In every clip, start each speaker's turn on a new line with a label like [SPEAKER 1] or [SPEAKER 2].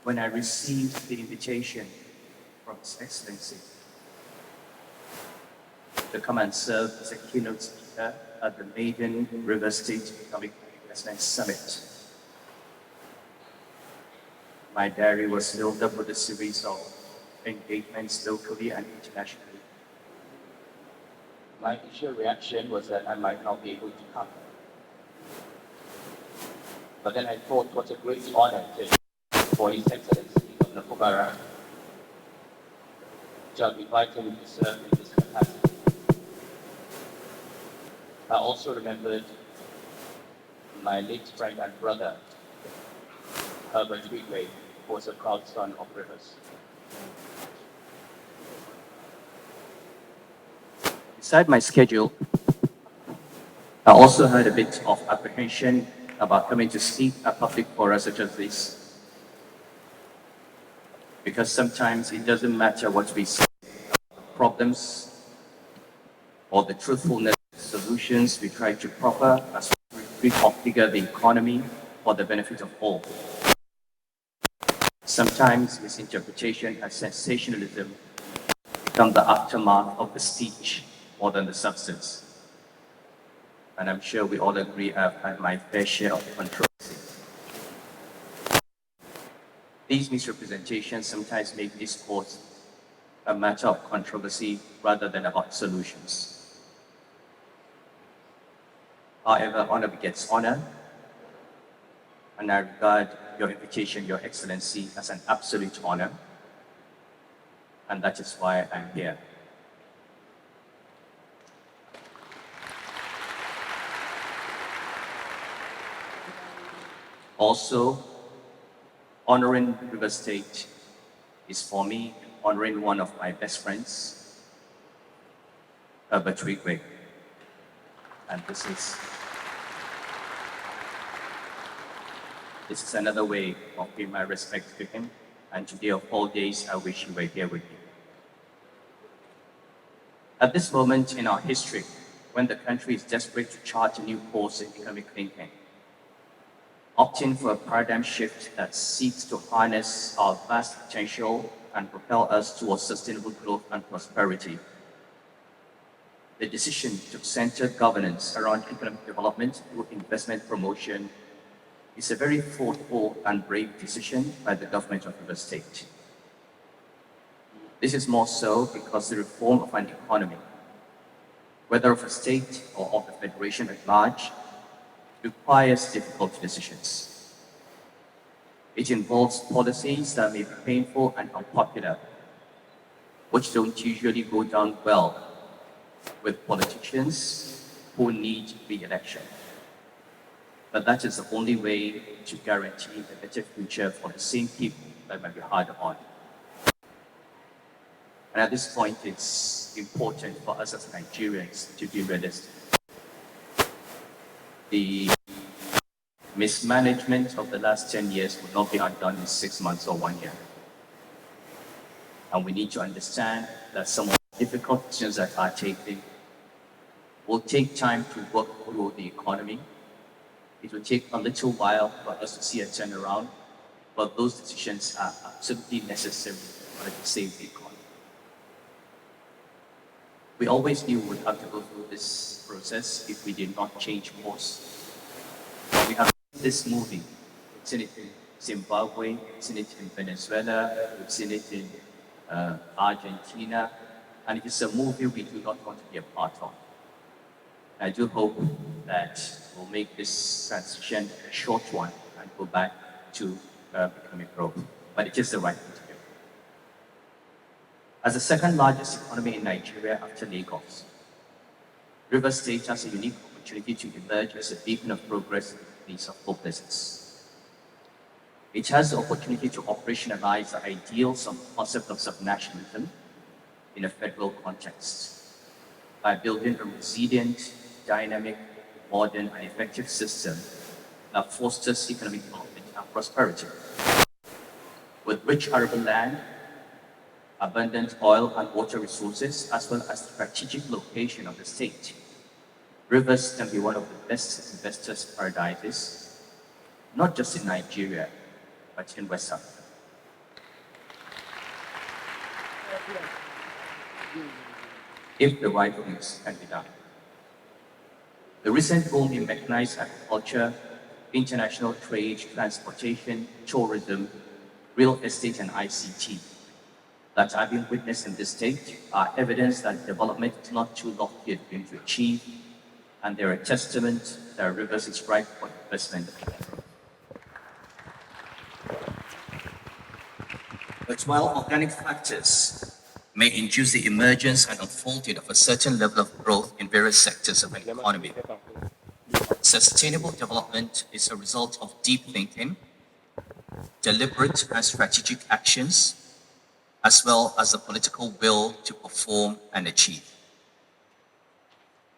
[SPEAKER 1] when I received the invitation from His Excellency to come and serve as a keynote speaker at the maiden River State Economic Investment Summit, my diary was filled up with a series of engagements locally and internationally. My initial reaction was that I might not be able to come. But then I thought what a great honor it is for His Excellency Governor Fubara to have invited me to serve in this capacity. I also remembered my late friend and brother, Wike, who was a proud son of Rivers. Beside my schedule, I also had a bit of apprehension about coming to speak at public forums such as this, because sometimes it doesn't matter what we say, problems or the truthfulness of solutions we try to proffer as we reconfigure the economy for the benefit of all. Sometimes misinterpretation and sensationalism become the aftermath of the speech more than the substance. And I'm sure we all agree I've had my fair share of controversy. These misrepresentations sometimes make discourse a matter of controversy rather than about solutions. However, honor begets honor, and I regard your invitation, Your Excellency, as an absolute honor, and that is why I'm here. Also, honoring River State is for me honoring one of my best friends, Wike. And this is another way of paying my respect to him. And today of all days, I wish you were here with me. At this moment in our history, when the country is desperate to chart a new course in economic thinking, opting for a paradigm shift that seeks to harness our vast potential and propel us towards sustainable growth and prosperity. The decision to center governance around economic development through investment promotion is a very thoughtful and brave decision by the government of River State. This is more so because the reform of an economy, whether of a state or of the federation at large, requires difficult decisions. It involves policies that may be painful and unpopular, which don't usually go down well with politicians who need re-election. But that is the only way to guarantee a better future for the same people that might be hard on. And at this point, it's important for us as Nigerians to be realistic. The mismanagement of the last 10 years will not be undone in 6 months or 1 year. And we need to understand that some of the difficult decisions that are taken will take time to work through the economy. It will take a little while for us to see a turnaround, but those decisions are absolutely necessary in order to save the economy. We always knew we would have to go through this process if we did not change course. We have seen this movie. We've seen it in Zimbabwe, we've seen it in Venezuela, we've seen it in Argentina, and it is a movie we do not want to be a part of. I do hope that we'll make this transition a short one and go back to economic growth. But it is the right thing to do. As the second largest economy in Nigeria after Lagos, River State has a unique opportunity to emerge as a beacon of progress in the face of hopelessness. It has the opportunity to operationalize the ideals of the concept of subnationalism in a federal context by building a resilient, dynamic, modern, and effective system that fosters economic development and prosperity. With rich arable land, abundant oil and water resources, as well as the strategic location of the state, Rivers can be one of the best investors' paradises, not just in Nigeria, but in West Africa. if the right things can be done. The recent boom in mechanized agriculture, international trade, transportation, tourism, real estate, and ICT that are being witnessed in this state are evidence that development is not too lofty a dream to achieve, and they're a testament that Rivers is ripe for investment. But while organic factors may induce the emergence and unfolding of a certain level of growth in various sectors of an economy, sustainable development is a result of deep thinking, deliberate and strategic actions, as well as the political will to perform and achieve.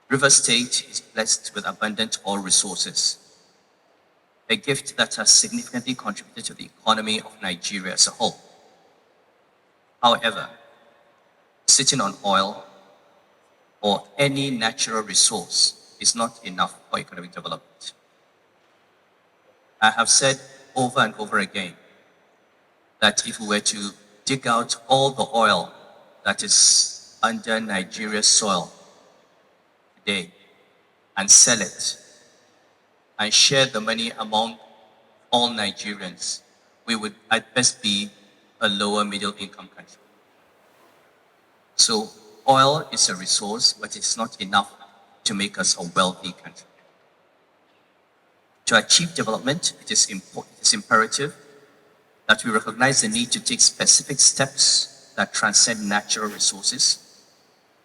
[SPEAKER 1] Rivers State is blessed with abundant oil resources, a gift that has significantly contributed to the economy of Nigeria as a whole. However, sitting on oil or any natural resource is not enough for economic development. I have said over and over again that if we were to dig out all the oil that is under Nigeria's soil today and sell it and share the money among all Nigerians, we would at best be a lower middle income country. So oil is a resource, but it's not enough to make us a wealthy country. To achieve development, it is imperative that we recognize the need to take specific steps that transcend natural resources,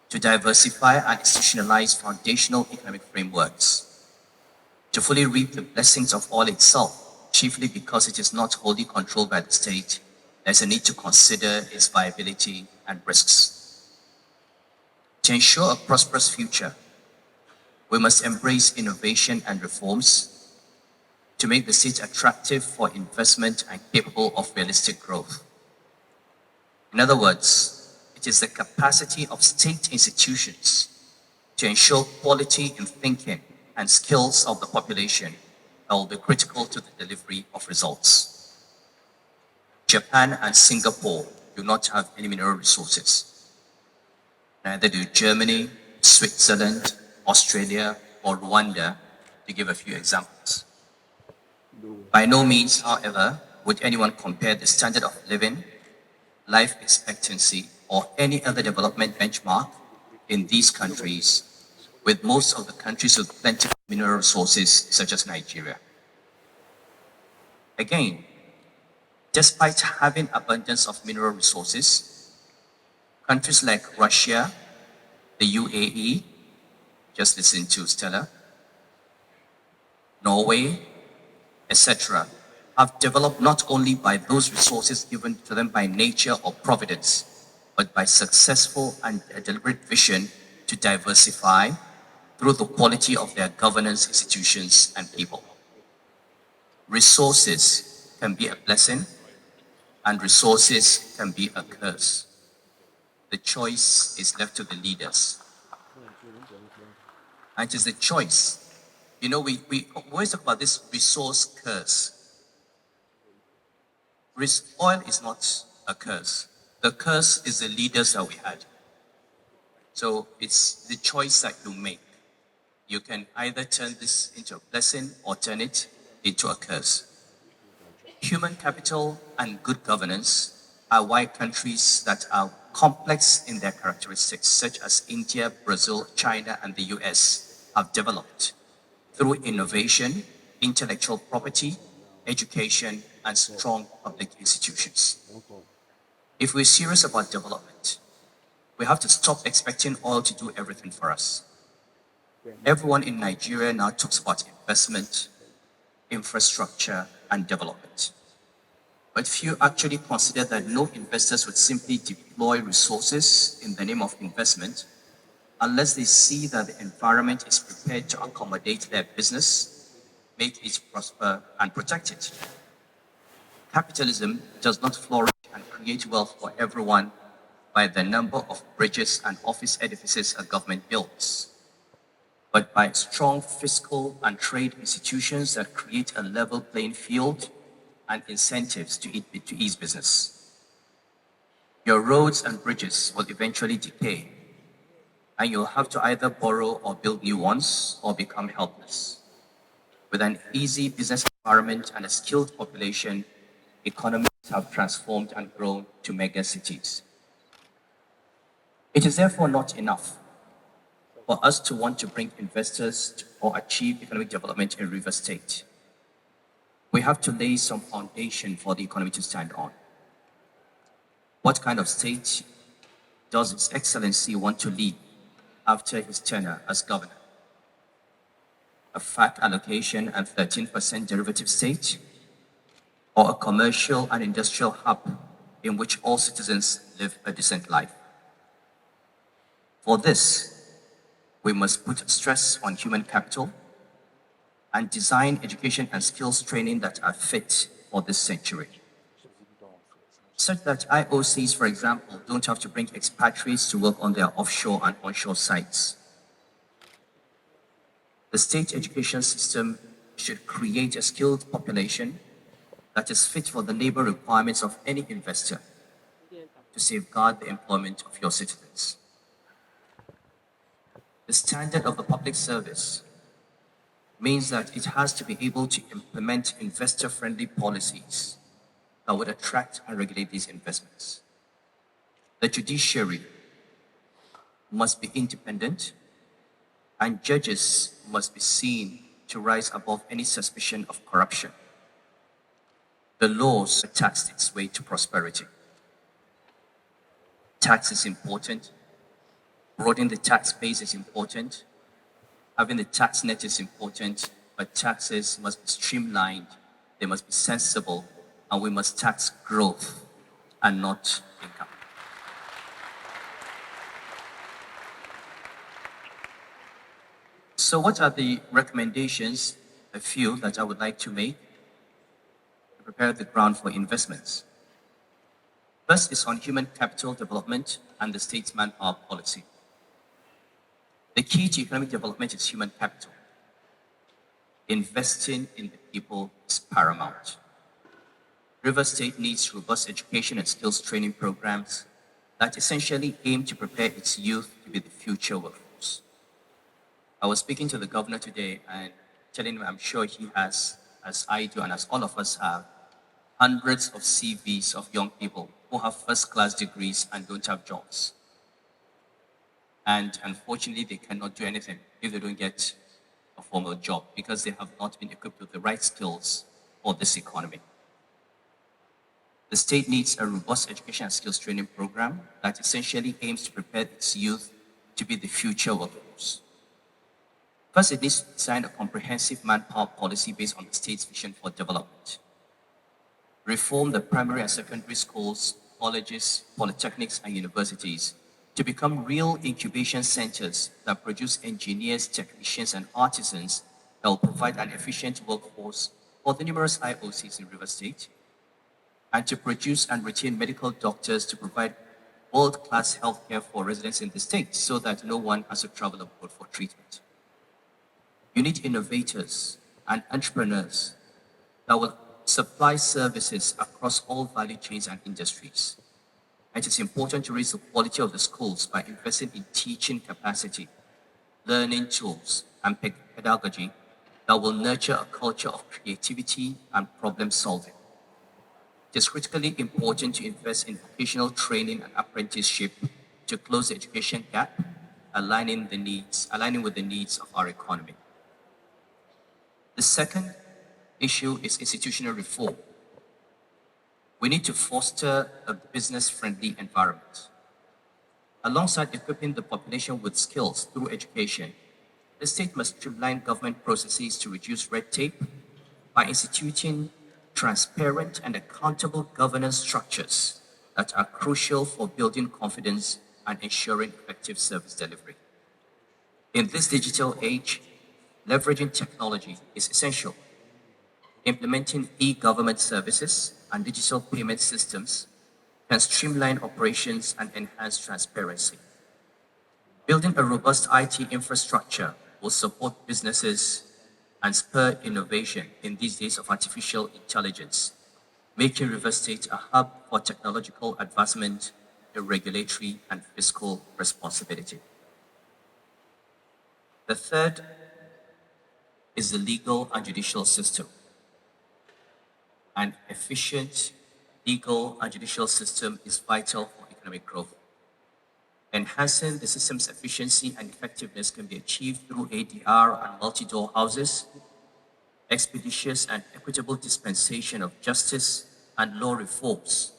[SPEAKER 1] to diversify and institutionalize foundational economic frameworks, to fully reap the blessings of oil itself, chiefly because it is not wholly controlled by the state. There's a need to consider its viability and risks. To ensure a prosperous future, we must embrace innovation and reforms to make the state attractive for investment and capable of realistic growth. In other words, it is the capacity of state institutions to ensure quality in thinking and skills of the population that will be critical to the delivery of results. Japan and Singapore do not have any mineral resources. Neither do Germany, Switzerland, Australia, or Rwanda, to give a few examples. By no means, however, would anyone compare the standard of living, life expectancy, or any other development benchmark in these countries with most of the countries with plentiful mineral resources, such as Nigeria. Again, despite having abundance of mineral resources, countries like Russia, the UAE, just listen to Stella, Norway, etc., have developed not only by those resources given to them by nature or providence, but by successful and a deliberate vision to diversify through the quality of their governance, institutions, and people. Resources can be a blessing, and resources can be a curse. The choice is left to the leaders. And it is the choice. You know, we always talk about this resource curse. Oil is not a curse. The curse is the leaders that we had. So it's the choice that you make. You can either turn this into a blessing or turn it into a curse. Human capital and good governance are why countries that are complex in their characteristics, such as India, Brazil, China, and the US, have developed through innovation, intellectual property, education, and strong public institutions. If we're serious about development, we have to stop expecting oil to do everything for us. Everyone in Nigeria now talks about investment, infrastructure, and development. But few actually consider that no investors would simply deploy resources in the name of investment unless they see that the environment is prepared to accommodate their business, make it prosper, and protect it. Capitalism does not flourish and create wealth for everyone by the number of bridges and office edifices a government builds, but by strong fiscal and trade institutions that create a level playing field and incentives to ease business. your roads and bridges will eventually decay, and you'll have to either borrow or build new ones or become helpless. With an easy business environment and a skilled population, economies have transformed and grown to mega cities. It is therefore not enough for us to want to bring investors or achieve economic development in Rivers State. We have to lay some foundation for the economy to stand on. What kind of state does His Excellency want to lead after his tenure as governor? A FAC allocation and 13% derivative state, or a commercial and industrial hub in which all citizens live a decent life? For this, we must put stress on human capital and design education and skills training that are fit for this century, such that IOCs, for example, don't have to bring expatriates to work on their offshore and onshore sites. The state education system should create a skilled population that is fit for the labor requirements of any investor to safeguard the employment of your citizens. The standard of the public service means that it has to be able to implement investor-friendly policies that would attract and regulate these investments. The judiciary must be independent, and judges must be seen to rise above any suspicion of corruption. The laws taxed its way to prosperity. Tax is important. Broadening the tax base is important. Having the tax net is important, but taxes must be streamlined, they must be sensible, and we must tax growth and not income. So what are the recommendations, a few that I would like to make to prepare the ground for investments? First is on human capital development and the state's manpower policy. The key to economic development is human capital. Investing in the people is paramount. Rivers State needs robust education and skills training programs that essentially aim to prepare its youth to be the future workforce. I was speaking to the governor today and telling him I'm sure he has, as I do and as all of us have, hundreds of CVs of young people who have first-class degrees and don't have jobs. And unfortunately, they cannot do anything if they don't get a formal job because they have not been equipped with the right skills for this economy. The state needs a robust education and skills training program that essentially aims to prepare its youth to be the future workforce. First, it needs to design a comprehensive manpower policy based on the state's vision for development. Reform the primary and secondary schools, colleges, polytechnics, and universities to become real incubation centers that produce engineers, technicians, and artisans that will provide an efficient workforce for the numerous IOCs in Rivers State, and to produce and retain medical doctors to provide world-class healthcare for residents in the state so that no one has to travel abroad for treatment. You need innovators and entrepreneurs that will supply services across all value chains and industries. It is important to raise the quality of the schools by investing in teaching capacity, learning tools, and pedagogy that will nurture a culture of creativity and problem solving. It is critically important to invest in vocational training and apprenticeship to close the education gap, aligning with the needs of our economy. The second issue is institutional reform. We need to foster a business-friendly environment. Alongside equipping the population with skills through education, the state must streamline government processes to reduce red tape by instituting transparent and accountable governance structures that are crucial for building confidence and ensuring effective service delivery. In this digital age, leveraging technology is essential. Implementing e-government services and digital payment systems can streamline operations and enhance transparency. Building a robust IT infrastructure will support businesses and spur innovation in these days of artificial intelligence, making Rivers State a hub for technological advancement a regulatory and fiscal responsibility. The third is the legal and judicial system. An efficient legal and judicial system is vital for economic growth. Enhancing the system's efficiency and effectiveness can be achieved through ADR and multi-door houses, expeditious and equitable dispensation of justice and law reforms,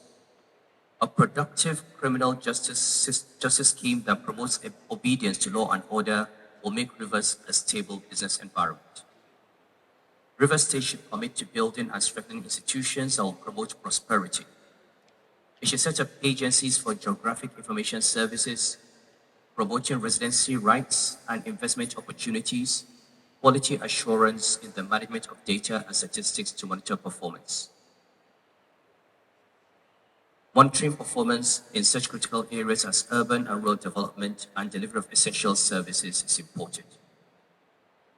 [SPEAKER 1] a productive criminal justice scheme that promotes obedience to law and order will make Rivers a stable business environment. Rivers State should commit to building and strengthening institutions that will promote prosperity. It should set up agencies for geographic information services, promoting residency rights and investment opportunities, quality assurance in the management of data and statistics to monitor performance. Monitoring performance in such critical areas as urban and rural development and delivery of essential services is important.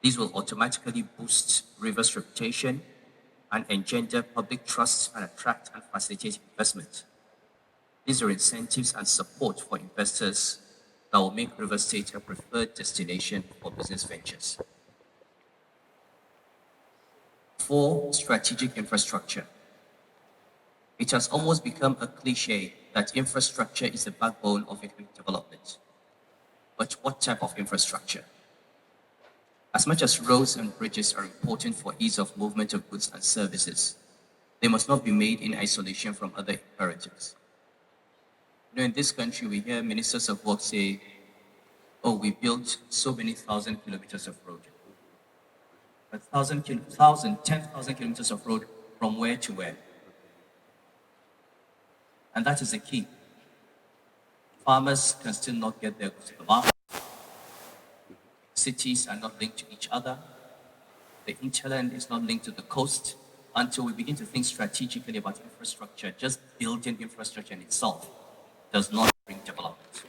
[SPEAKER 1] These will automatically boost Rivers' reputation and engender public trust and attract and facilitate investment. These are incentives and support for investors that will make Rivers State a preferred destination for business ventures. 4, strategic infrastructure. It has almost become a cliche that infrastructure is the backbone of economic development. But what type of infrastructure? As much as roads and bridges are important for ease of movement of goods and services, they must not be made in isolation from other imperatives. In this country, we hear ministers of work say, oh, we built so many 1,000 kilometers of road. 10,000 kilometers of road from where to where? And that is the key. Farmers can still not get their goods to the market. Cities are not linked to each other. The hinterland is not linked to the coast. Until we begin to think strategically about infrastructure, just building infrastructure in itself does not bring development.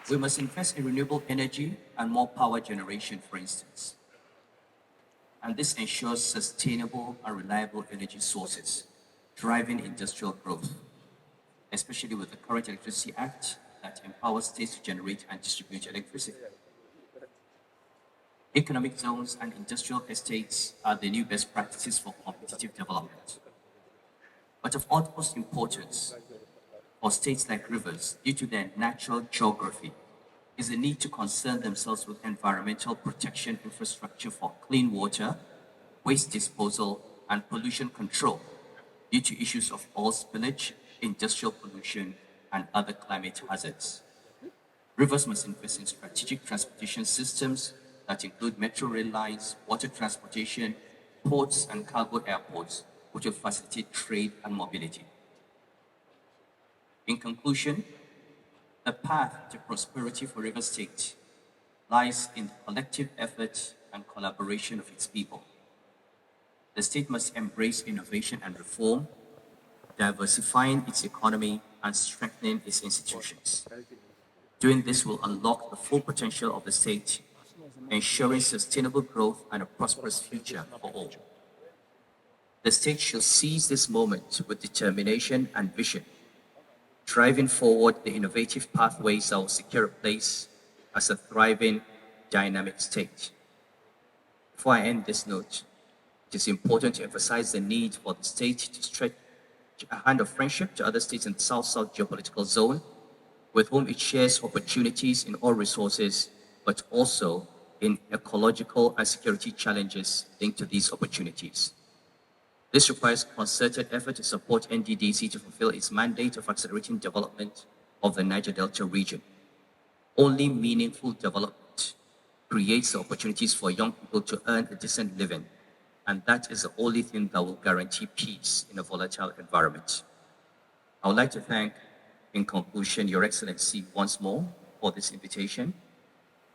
[SPEAKER 1] We must invest in renewable energy and more power generation, for instance. And this ensures sustainable and reliable energy sources, driving industrial growth, especially with the current Electricity Act that empowers states to generate and distribute electricity. Economic zones and industrial estates are the new best practices for competitive development. But of utmost importance for states like Rivers, due to their natural geography, is the need to concern themselves with environmental protection infrastructure for clean water, waste disposal, and pollution control due to issues of oil spillage, industrial pollution, and other climate hazards. Rivers must invest in strategic transportation systems that include metro rail lines, water transportation, ports, and cargo airports, which will facilitate trade and mobility. In conclusion, the path to prosperity for Rivers State lies in the collective effort and collaboration of its people. The state must embrace innovation and reform, diversifying its economy and strengthening its institutions. Doing this will unlock the full potential of the state, ensuring sustainable growth and a prosperous future for all. The state should seize this moment with determination and vision, driving forward the innovative pathways that will secure a place as a thriving, dynamic state. Before I end this note, it is important to emphasize the need for the state to stretch a hand of friendship to other states in the South-South geopolitical zone, with whom it shares opportunities in all resources, but also in ecological and security challenges linked to these opportunities. This requires concerted effort to support NDDC to fulfill its mandate of accelerating development of the Niger Delta region. Only meaningful development creates the opportunities for young people to earn a decent living, and that is the only thing that will guarantee peace in a volatile environment. I would like to thank, in conclusion, Your Excellency once more for this invitation,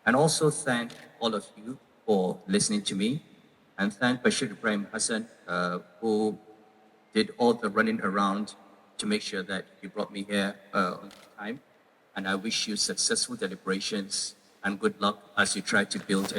[SPEAKER 1] and also thank all of you for listening to me, and thank Bashir Ibrahim Hassan, who did all the running around to make sure that he brought me here on time. And I wish you successful deliberations and good luck as you try to build